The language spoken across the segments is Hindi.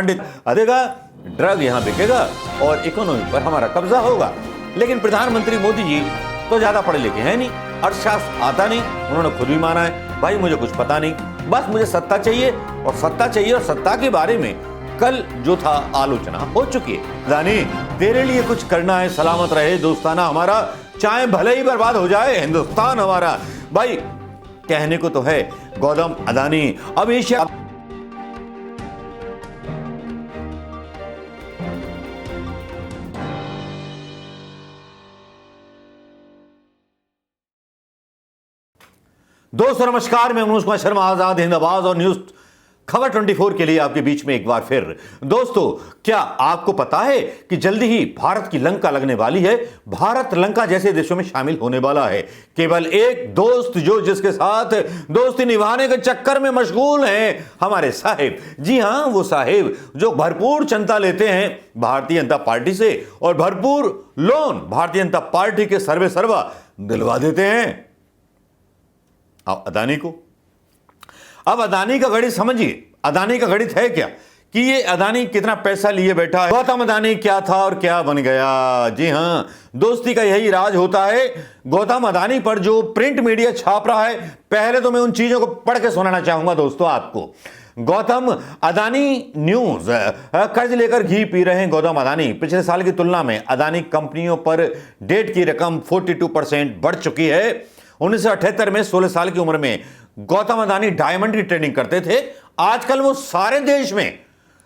पंडित अदेगा, ड्रग यहां बिकेगा और इकोनॉमी पर हमारा कब्जा होगा। लेकिन प्रधानमंत्री मोदी जी तो ज्यादा पढ़े लिखे हैं नहीं, अर्थशास्त्र आता नहीं। उन्होंने खुद भी माना है, भाई मुझे कुछ पता नहीं, बस मुझे सत्ता चाहिए और सत्ता चाहिए। और सत्ता के बारे में कल जो था आलोचना हो चुकी है। अदानी तेरे लिए कुछ करना है, सलामत रहे दोस्ताना हमारा, चाहे भले ही बर्बाद हो जाए हिंदुस्तान हमारा। भाई कहने को तो है गौतम अदानी अब एशिया दोस्तों नमस्कार, मैं मनोज कुमार शर्मा, आजाद हिंद आवाज और न्यूज खबर 24 के लिए आपके बीच में एक बार फिर। दोस्तों क्या आपको पता है कि जल्दी ही भारत की लंका लगने वाली है। भारत लंका जैसे देशों में शामिल होने वाला है। केवल एक दोस्त जो जिसके साथ दोस्ती निभाने के चक्कर में मशगूल हैं, हमारे साहिब। जी हां, वो साहिब जो भरपूर चंदा लेते हैं भारतीय जनता पार्टी से और भरपूर लोन भारतीय जनता पार्टी के सर्वे सर्वा दिलवा देते हैं अदानी को। अब अदानी का गणित समझिए। अदानी का गणित है क्या कि ये अदानी कितना पैसा लिए बैठा है। गौतम अदानी क्या था और क्या बन गया। जी हां, दोस्ती का यही राज होता है। गौतम अदानी पर जो प्रिंट मीडिया छाप रहा है, पहले तो मैं उन चीजों को पढ़ के सुनाना चाहूंगा दोस्तों आपको। गौतम अदानी न्यूज, कर्ज लेकर घी पी रहे हैं गौतम अदानी। पिछले साल की तुलना में अदानी कंपनियों पर डेट की रकम 42% बढ़ चुकी है। 1978 में 16 साल की उम्र में गौतम अदानी डायमंड की ट्रेडिंग करते थे। आजकल वो सारे देश में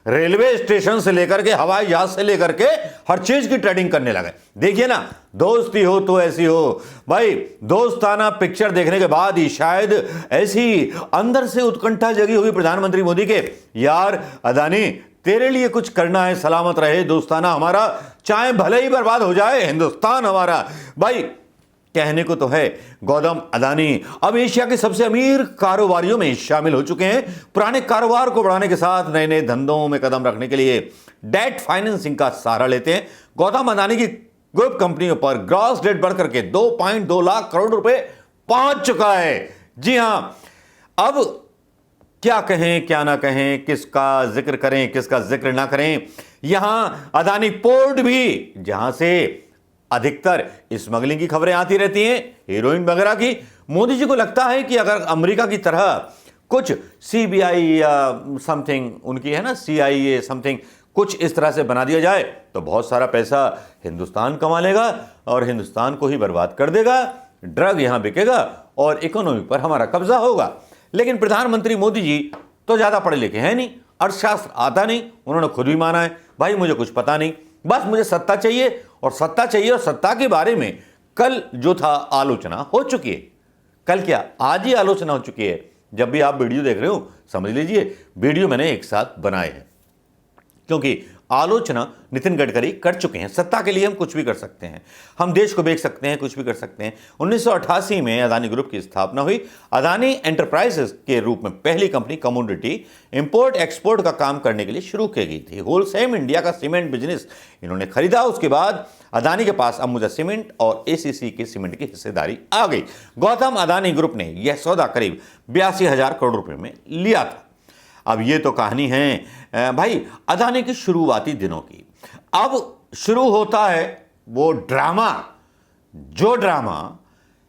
रेलवे स्टेशन से लेकर के हवाई जहाज से लेकर के हर चीज की ट्रेडिंग करने लगे। देखिए ना, दोस्ती हो तो ऐसी हो। भाई दोस्ताना पिक्चर देखने के बाद ही शायद ऐसी अंदर से उत्कंठा जगी होगी प्रधानमंत्री मोदी के, यार अदानी तेरे लिए कुछ करना है, सलामत रहे दोस्ताना हमारा, चाहे भले ही बर्बाद हो जाए हिंदुस्तान हमारा। भाई कहने को तो है गौतम अदानी अब एशिया के सबसे अमीर कारोबारियों में शामिल हो चुके हैं। पुराने कारोबार को बढ़ाने के साथ नए नए धंधों में कदम रखने के लिए डेट फाइनेंसिंग का सहारा लेते हैं। गौतम अदानी की ग्रुप कंपनियों पर ग्रॉस डेट बढ़कर के 2.2 लाख करोड़ रुपए पहुंच चुका है। जी हां, अब क्या कहें क्या ना कहें, किसका जिक्र करें किसका जिक्र ना करें। यहां अदानी पोर्ट भी, जहां से अधिकतर स्मगलिंग की खबरें आती रहती हैं, हीरोइन वगैरह की। मोदी जी को लगता है कि अगर अमेरिका की तरह कुछ सीबीआई या समथिंग उनकी है ना, CIA समथिंग, कुछ इस तरह से बना दिया जाए तो बहुत सारा पैसा हिंदुस्तान कमा लेगा और हिंदुस्तान को ही बर्बाद कर देगा। ड्रग यहां बिकेगा और इकोनॉमी पर हमारा कब्जा होगा। लेकिन प्रधानमंत्री मोदी जी तो ज्यादा पढ़े लिखे हैं नहीं, अर्थशास्त्र आता नहीं। उन्होंने खुद भी माना है, भाई मुझे कुछ पता नहीं, बस मुझे सत्ता चाहिए और सत्ता चाहिए। और सत्ता के बारे में कल जो था आलोचना हो चुकी है। कल क्या, आज ही आलोचना हो चुकी है। जब भी आप वीडियो देख रहे हो समझ लीजिए वीडियो मैंने एक साथ बनाए हैं, क्योंकि आलोचना नितिन गडकरी कर चुके हैं। सत्ता के लिए हम कुछ भी कर सकते हैं, हम देश को बेच सकते हैं, कुछ भी कर सकते हैं। 1988 में अदानी ग्रुप की स्थापना हुई। अदानी एंटरप्राइजेस के रूप में पहली कंपनी कमोडिटी इंपोर्ट एक्सपोर्ट का काम करने के लिए शुरू की गई थी। होलसेम इंडिया का सीमेंट बिजनेस इन्होंने खरीदा। उसके बाद अदानी के पास अंबुजा सीमेंट और ACC के सीमेंट की हिस्सेदारी आ गई। गौतम अदानी ग्रुप ने यह सौदा करीब 82,000 करोड़ रुपए में लिया था। अब ये तो कहानी है भाई अदानी की शुरुआती दिनों की। अब शुरू होता है वो ड्रामा, जो ड्रामा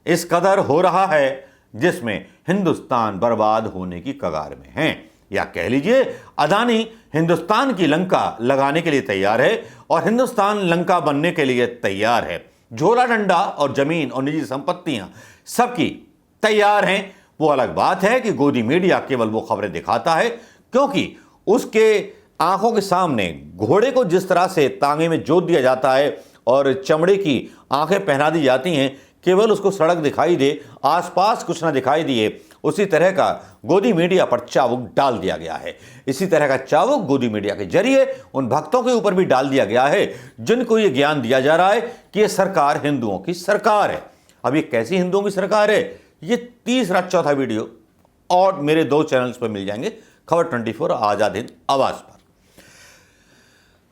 इस कदर हो रहा है जिसमें हिंदुस्तान बर्बाद होने की कगार में है। या कह लीजिए अदानी हिंदुस्तान की लंका लगाने के लिए तैयार है और हिंदुस्तान लंका बनने के लिए तैयार है। झोला डंडा और जमीन और निजी संपत्तियां सबकी तैयार हैं। वो अलग बात है कि गोदी मीडिया केवल वो खबरें दिखाता है, क्योंकि उसके आंखों के सामने घोड़े को जिस तरह से तांगे में जोत दिया जाता है और चमड़े की आंखें पहना दी जाती हैं, केवल उसको सड़क दिखाई दे, आसपास कुछ ना दिखाई दिए, उसी तरह का गोदी मीडिया पर चाबुक डाल दिया गया है। इसी तरह का चाबुक गोदी मीडिया के जरिए उन भक्तों के ऊपर भी डाल दिया गया है जिनको ये ज्ञान दिया जा रहा है कि ये सरकार हिंदुओं की सरकार है। अब ये कैसी हिंदुओं की सरकार है, ये तीसरा चौथा वीडियो और मेरे 2 चैनल्स पर मिल जाएंगे, खबर 24 और आजाद हिंद आवाज पर।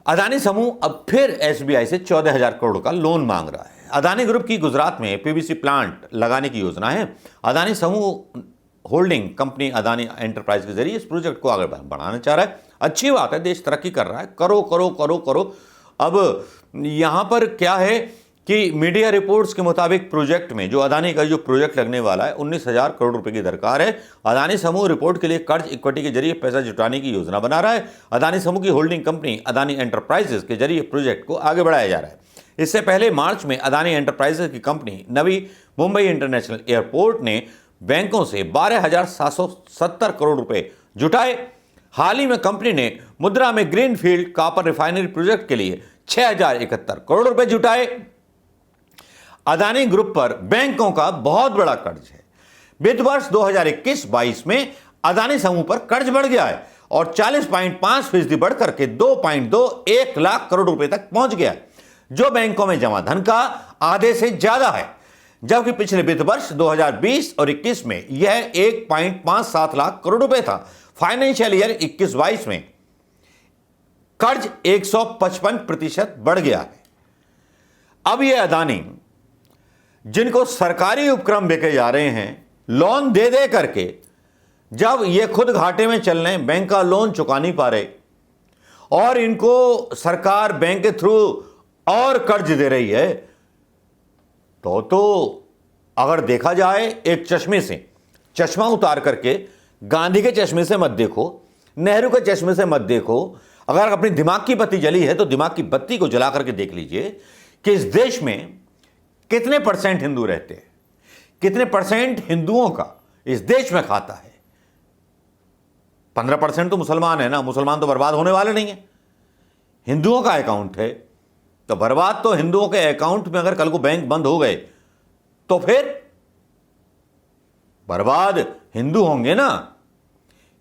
अदानी समूह अब फिर SBI से 14,000 करोड़ का लोन मांग रहा है। अदानी ग्रुप की गुजरात में PVC प्लांट लगाने की योजना है। अदानी समूह होल्डिंग कंपनी अदानी एंटरप्राइज के जरिए इस प्रोजेक्ट को आगे बढ़ाना चाह रहा है। अच्छी बात है, देश तरक्की कर रहा है, करो करो करो करो। अब यहां पर क्या है कि मीडिया रिपोर्ट्स के मुताबिक प्रोजेक्ट में जो अदानी का जो प्रोजेक्ट लगने वाला है 19,000 करोड़ रुपए की दरकार है। अदानी समूह रिपोर्ट के लिए कर्ज इक्विटी के जरिए पैसा जुटाने की योजना बना रहा है। अदानी समूह की होल्डिंग कंपनी अदानी एंटरप्राइजेस के जरिए प्रोजेक्ट को आगे बढ़ाया जा रहा है। इससे पहले मार्च में अदानी एंटरप्राइजेस की company Navi Mumbai international airport ने बैंकों से 12,770 करोड़ रुपए जुटाए। हाल ही में कंपनी ने मुद्रा में ग्रीनफील्ड कॉपर रिफाइनरी प्रोजेक्ट के लिए 6,071 करोड़ रुपए जुटाए। अदानी ग्रुप पर बैंकों का बहुत बड़ा कर्ज है। वित्त वर्ष 2021-22 में अदानी समूह पर कर्ज बढ़ गया है और 40.5% बढ़कर के 2.21 लाख करोड़ रुपए तक पहुंच गया है, जो बैंकों में जमा धन का आधे से ज्यादा है। जबकि पिछले वित्त वर्ष 2020 और 21 में यह 1.57 लाख करोड़ रुपए था। फाइनेंशियल ईयर 21-22 में कर्ज 155% बढ़ गया है। अब यह अदानी, जिनको सरकारी उपक्रम बेचे जा रहे हैं लोन दे दे करके, जब ये खुद घाटे में चल रहे हैं, बैंक का लोन चुका नहीं पा रहे और इनको सरकार बैंक के थ्रू और कर्ज दे रही है, तो अगर देखा जाए एक चश्मे से चश्मा उतार करके, गांधी के चश्मे से मत देखो, नेहरू के चश्मे से मत देखो। अगर अपनी दिमाग की बत्ती जली है तो दिमाग की बत्ती को जला करके देख लीजिए कि इस देश में कितने % हिंदू रहते हैं, कितने % हिंदुओं का इस देश में खाता है। 15% तो मुसलमान है ना, मुसलमान तो बर्बाद होने वाले नहीं है। हिंदुओं का अकाउंट है तो बर्बाद तो हिंदुओं के अकाउंट में अगर कल को बैंक बंद हो गए तो फिर बर्बाद हिंदू होंगे ना।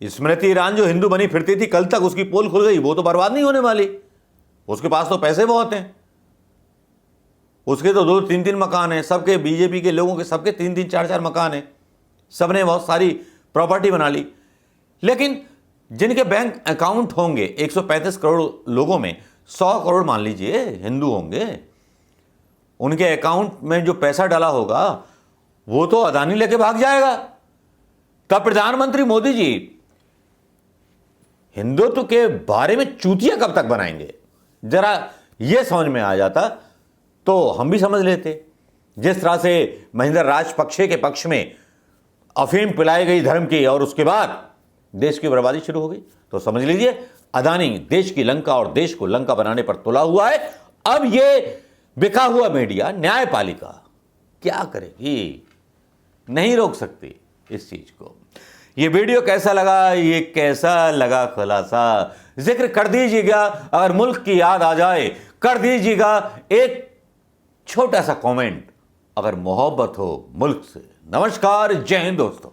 स्मृति ईरानी जो हिंदू बनी फिरती थी, कल तक उसकी पोल खुल गई, वो तो बर्बाद नहीं होने वाली। उसके पास तो पैसे बहुत हैं, उसके तो 2-3 मकान हैं, सबके बीजेपी के लोगों के सबके 3-3 4-4 मकान हैं, सबने बहुत सारी प्रॉपर्टी बना ली। लेकिन जिनके बैंक अकाउंट होंगे 135 करोड़ लोगों में 100 करोड़ मान लीजिए हिंदू होंगे, उनके अकाउंट में जो पैसा डाला होगा वो तो अदानी लेके भाग जाएगा। तब प्रधानमंत्री मोदी जी हिंदुत्व के बारे में चूतिया कब तक बनाएंगे? जरा यह समझ में आ जाता तो हम भी समझ लेते। जिस तरह से महिंद्रा राजपक्षे के पक्ष में अफीम पिलाई गई धर्म की और उसके बाद देश की बर्बादी शुरू हो गई, तो समझ लीजिए अदानी देश की लंका और देश को लंका बनाने पर तुला हुआ है। अब ये बिका हुआ मीडिया, न्यायपालिका क्या करेगी? नहीं रोक सकती इस चीज को। ये वीडियो कैसा लगा, ये कैसा लगा खुलासा जिक्र कर दीजिएगा। अगर मुल्क की याद आ जाए कर दीजिएगा एक छोटा सा कमेंट, अगर मोहब्बत हो मुल्क से। नमस्कार, जय हिंद दोस्तों।